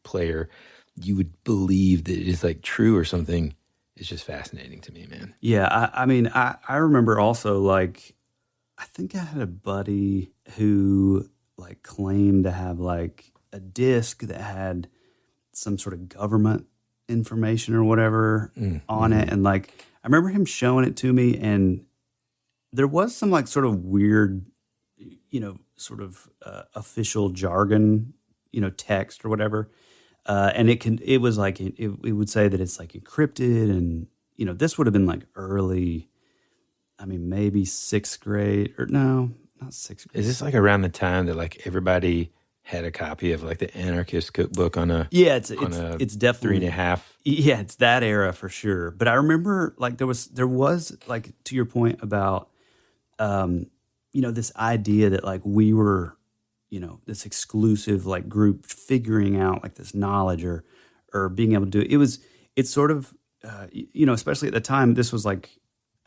player, you would believe that it is like true or something. It's just fascinating to me, man. Yeah, I mean, I remember also like, I think I had a buddy who like claimed to have like a disc that had some sort of government information or whatever on it. And like, I remember him showing it to me and there was some like sort of weird, sort of official jargon, text or whatever. And it was like, it would say that it's like encrypted and, this would have been like early, I mean, maybe 6th grade or no, not 6th grade. Is this like around the time that like everybody had a copy of like the Anarchist Cookbook on a it's definitely 3.5? Yeah, it's that era for sure. But I remember like there was like to your point about this idea that like we were this exclusive like group figuring out like this knowledge or being able to do it. It's sort of especially at the time this was like,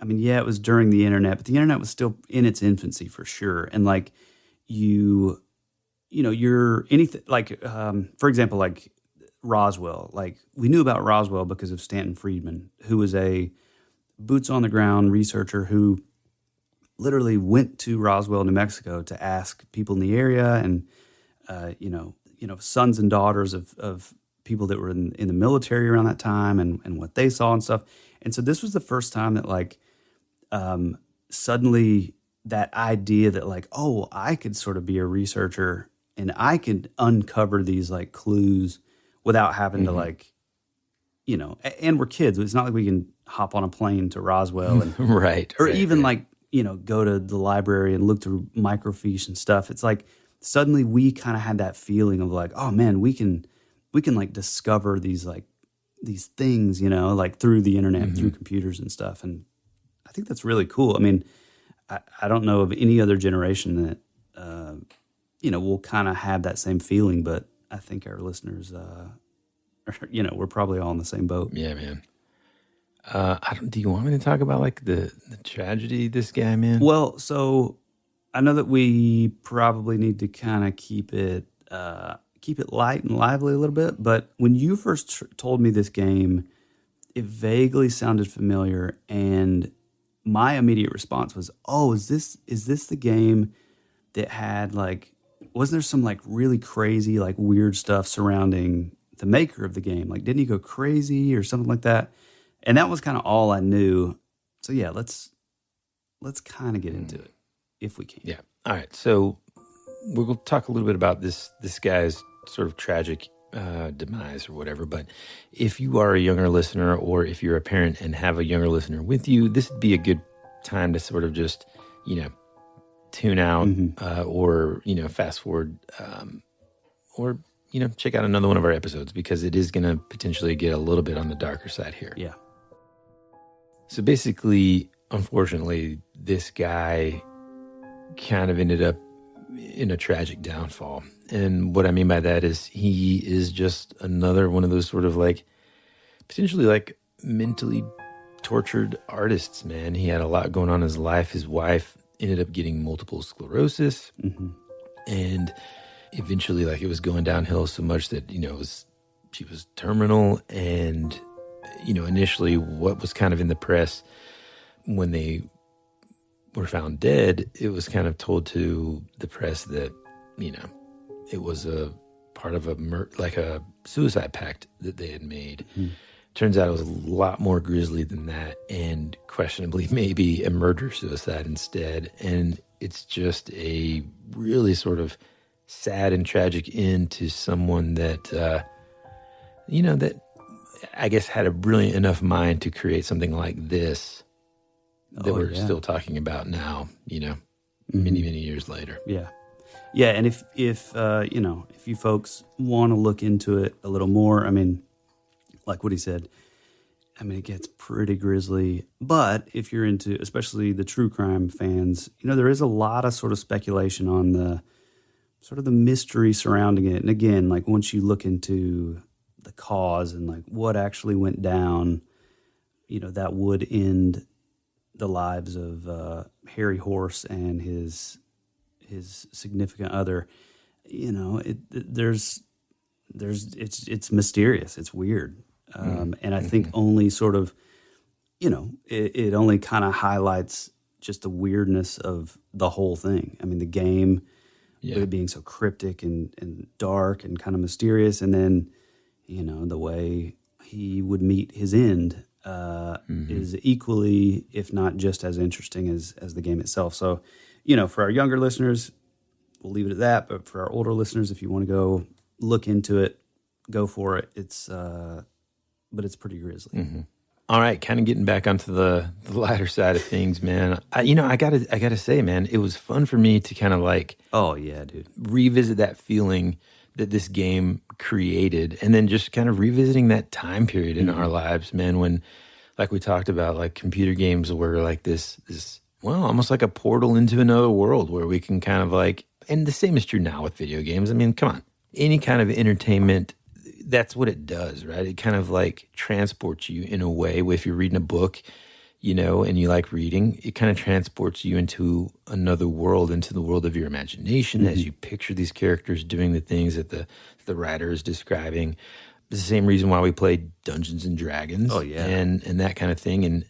I mean, yeah, it was during the internet, but the internet was still in its infancy for sure. And like you're anything like, for example, like Roswell, like we knew about Roswell because of Stanton Friedman, who was a boots on the ground researcher who literally went to Roswell, New Mexico to ask people in the area and, sons and daughters of people that were in the military around that time and what they saw and stuff. And so this was the first time that like, suddenly that idea that like, oh, I could sort of be a researcher and I could uncover these like clues without having to like, and we're kids. It's not like we can hop on a plane to Roswell and right. Like, go to the library and look through microfiche and stuff. It's like suddenly we kind of had that feeling of like, oh man, we can like discover these like these things, like through the internet, through computers and stuff. And I think that's really cool. I mean, I don't know of any other generation that, will kind of have that same feeling, but I think our listeners, we're probably all in the same boat. Yeah, man. Do you want me to talk about like the tragedy of this guy, man? Well, so I know that we probably need to kind of keep it light and lively a little bit. But when you first told me this game, it vaguely sounded familiar, and my immediate response was, "Oh, is this the game that had like, wasn't there some like really crazy like weird stuff surrounding the maker of the game? Like, didn't he go crazy or something like that?" And that was kind of all I knew. So yeah, let's kind of get into it if we can. Yeah. All right. So we'll talk a little bit about this guy's sort of tragic demise or whatever. But if you are a younger listener, or if you're a parent and have a younger listener with you, this would be a good time to sort of just, tune out or, fast forward or, check out another one of our episodes, because it is going to potentially get a little bit on the darker side here. Yeah. So basically, unfortunately, this guy kind of ended up in a tragic downfall. And what I mean by that is he is just another one of those sort of like potentially like mentally tortured artists, man. He had a lot going on in his life. His wife ended up getting multiple sclerosis, and eventually like it was going downhill so much that, she was terminal. And, initially what was kind of in the press when they were found dead, it was kind of told to the press that, it was a part of a suicide pact that they had made. Turns out it was a lot more grisly than that, and questionably maybe a murder-suicide instead. And it's just a really sort of sad and tragic end to someone that, that I guess had a brilliant enough mind to create something like this that we're still talking about now, many, many years later. Yeah. Yeah, and if you folks want to look into it a little more, I mean, like what he said, I mean, it gets pretty grisly. But if you're into, especially the true crime fans, there is a lot of sort of speculation on the sort of the mystery surrounding it. And again, like once you look into the cause and like what actually went down, that would end the lives of Harry Horse and his significant other. It's mysterious. It's weird. And I think only sort of, it only kind of highlights just the weirdness of the whole thing. I mean, the game, with it being so cryptic and dark and kind of mysterious, and then, the way he would meet his end is equally, if not just as interesting as the game itself. So, for our younger listeners, we'll leave it at that. But for our older listeners, if you want to go look into it, go for it. But it's pretty grisly. All right, kind of getting back onto the lighter side of things, man. I gotta say, man, it was fun for me to kind of like, oh yeah, dude, revisit that feeling that this game created, and then just kind of revisiting that time period in our lives, man, when, like we talked about, like computer games were like this, well, almost like a portal into another world where we can kind of like, and the same is true now with video games. I mean, come on, any kind of entertainment, that's what it does, right? It kind of like transports you in a way. If you're reading a book, and you like reading, it kind of transports you into another world, into the world of your imagination as you picture these characters doing the things that the writer is describing. It's the same reason why we play Dungeons and Dragons. Oh, yeah. And that kind of thing. And,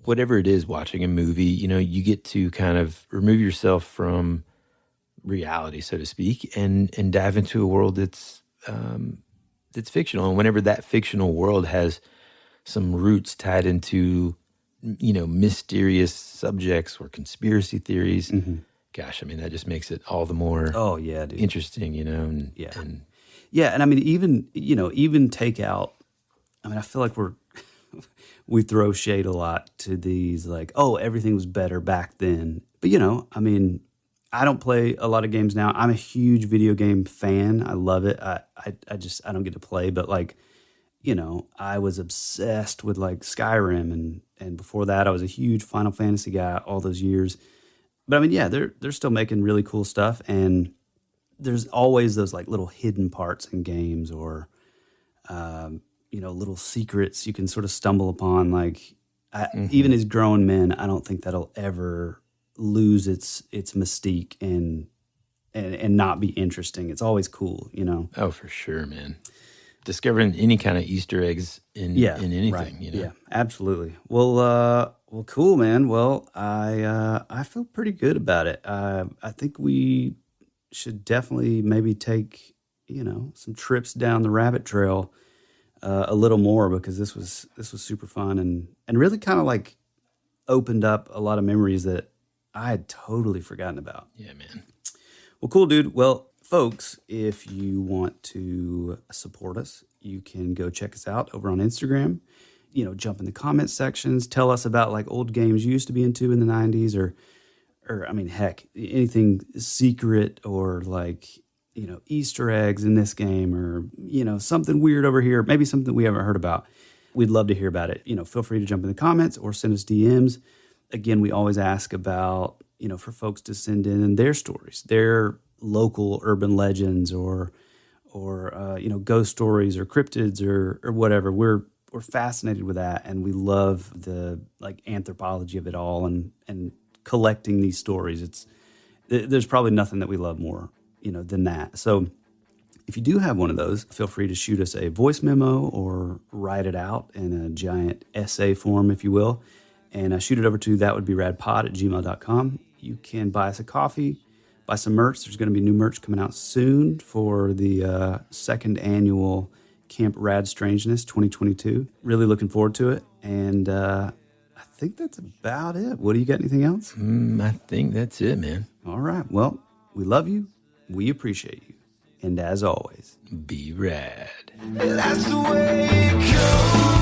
whatever it is, watching a movie, you get to kind of remove yourself from reality, so to speak, and dive into a world that's fictional. And whenever that fictional world has some roots tied into, mysterious subjects or conspiracy theories, gosh, I mean, that just makes it all the more interesting, and, and I mean, even take out, I mean, I feel like we throw shade a lot to these, like, oh, everything was better back then. But, I mean, I don't play a lot of games now. I'm a huge video game fan. I love it. I don't get to play, but like, I was obsessed with like Skyrim, and before that I was a huge Final Fantasy guy all those years. But I mean, yeah, they're still making really cool stuff, and there's always those like little hidden parts in games, or little secrets you can sort of stumble upon. Like, even as grown men, I don't think that'll ever lose its mystique and not be interesting. It's always cool, Oh, for sure, man. Discovering any kind of Easter eggs in anything, right. Yeah, absolutely. Well, cool, man. Well, I feel pretty good about it. I think we should definitely maybe take some trips down the rabbit trail a little more, because this was super fun and really kind of like opened up a lot of memories that I had totally forgotten about. Yeah, man. Well, cool, dude. Well, folks, if you want to support us, you can go check us out over on Instagram. Jump in the comment sections. Tell us about like old games you used to be into in the 90s, or I mean, heck, anything secret or like, Easter eggs in this game, or, something weird over here, maybe something we haven't heard about. We'd love to hear about it. Feel free to jump in the comments or send us DMs. Again, we always ask about, for folks to send in their stories, their local urban legends or ghost stories or cryptids or whatever. We're fascinated with that, and we love the like anthropology of it all and collecting these stories. There's probably nothing that we love more, than that. So if you do have one of those, feel free to shoot us a voice memo or write it out in a giant essay form, if you will, and shoot it over to thatwouldberadpod@gmail.com. You can buy us a coffee, buy some merch. There's going to be new merch coming out soon for the second annual Camp Rad Strangeness 2022. Really looking forward to it. And I think that's about it. What, do you got anything else? I think that's it, man. All right. Well, we love you. We appreciate you. And as always, be rad. That's the way it goes.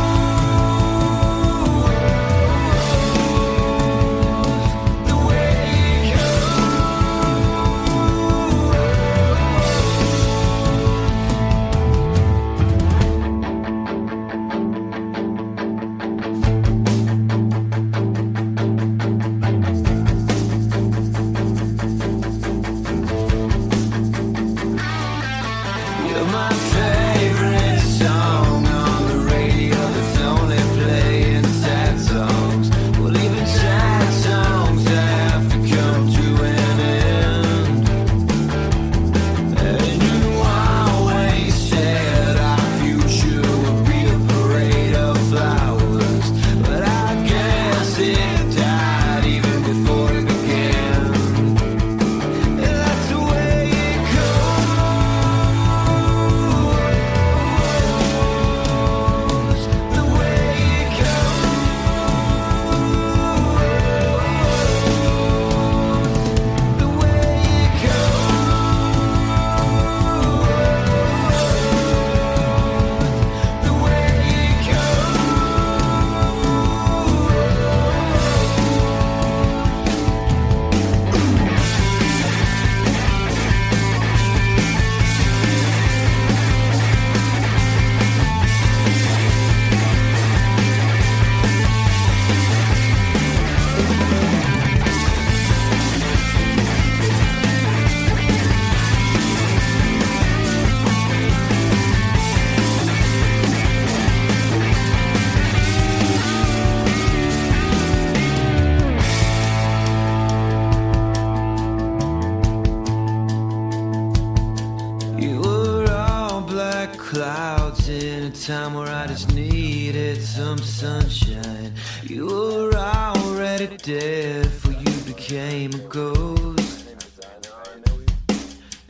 Time where I just needed some sunshine. You were already dead, for you became a ghost.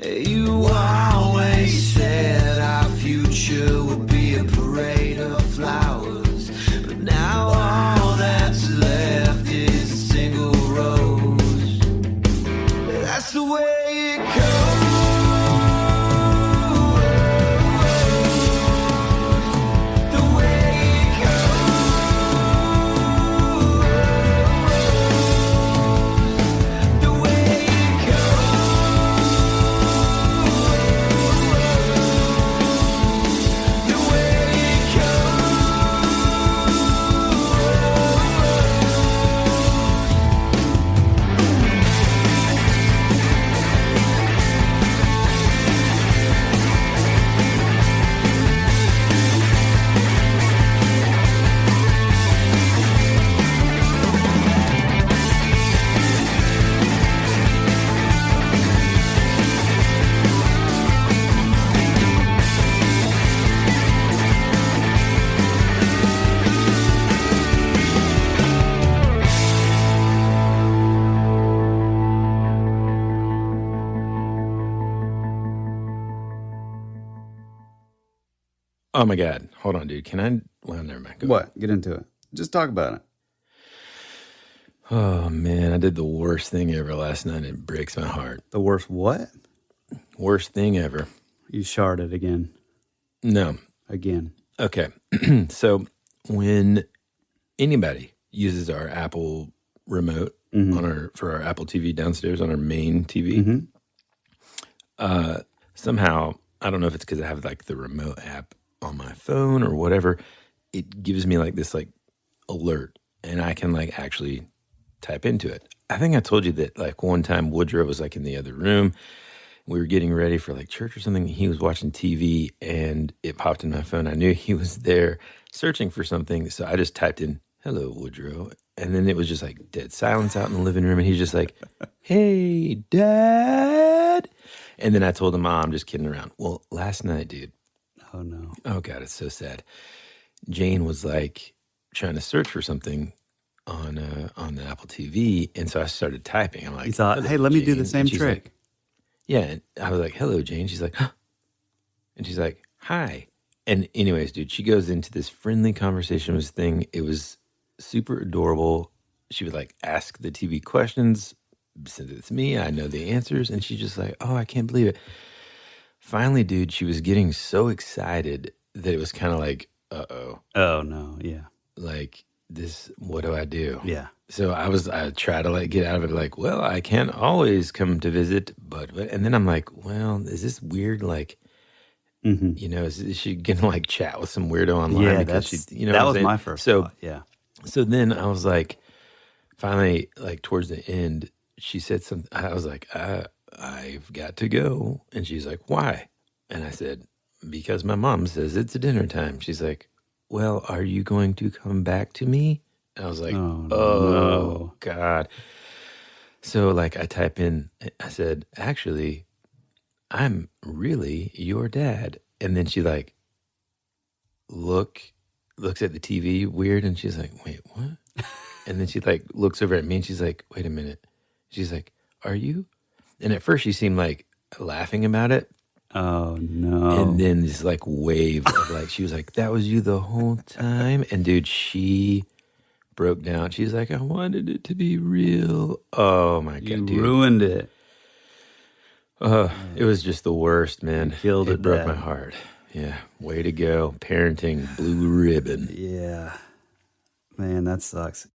You always said our future would be a parade of flowers, but now all that's left is a single rose. That's the way it goes. Oh my God. Hold on, dude. Can I? Well, never mind. Go What? ahead. Get into it. Just talk about it. Oh man, I did the worst thing ever last night. It breaks my heart. The worst what? Worst thing ever. You sharded again. No. Again. Okay. So when anybody uses our Apple remote for our Apple TV downstairs on our main TV, somehow, I don't know if it's because I have like the remote app on my phone or whatever, it gives me like this like alert and I can like actually type into it. I think I told you that like one time Woodrow was like in the other room. We were getting ready for like church or something. He was watching TV and it popped in my phone. I knew he was there searching for something. So I just typed in, "Hello, Woodrow." And then it was just like dead silence out in the living room. And he's just like, "Hey, Dad." And then I told him, "Oh, I'm just kidding around." Well, last night, dude. Oh, no. Oh, God, it's so sad. Jane was like trying to search for something on the Apple TV. And so I started typing. I'm like, you thought, "Hey, let me do the same trick." Like, yeah. And I was like, "Hello, Jane." She's like, "Huh." And she's like, "Hi." And anyways, dude, she goes into this friendly conversation with this thing. It was super adorable. She would like ask the TV questions, send it to me. I know the answers. And she's just like, "Oh, I can't believe it." Finally, dude, she was getting so excited that it was kind of like, uh-oh. Oh, no. Yeah. Like this, what do I do? Yeah. So I tried to like get out of it like, well, I can't always come to visit, but, and then I'm like, well, is this weird? Like, you know, is she gonna like chat with some weirdo online? Yeah, because she, you know, that what I'm was saying? my first So, thought. Yeah. So then I was like, finally, like towards the end, she said something. I was like, I've got to go. And she's like, "Why?" And I said, "Because my mom says it's dinner time." She's like, "Well, are you going to come back to me?" And I was like, oh no. God. So like I type in, I said, "Actually, I'm really your dad." And then she like looks at the TV weird and she's like, "Wait, what?" And then she like looks over at me and she's like, "Wait a minute." She's like, "Are you?" And at first she seemed like laughing about it. Oh no. And then this like wave of like, she was like, "That was you the whole time?" And dude, she broke down. She's like, "I wanted it to be real." Oh my God, dude. Ruined it. It was just the worst, man. Killed it broke my heart. Yeah. Way to go. Parenting blue ribbon. Yeah. Man, that sucks.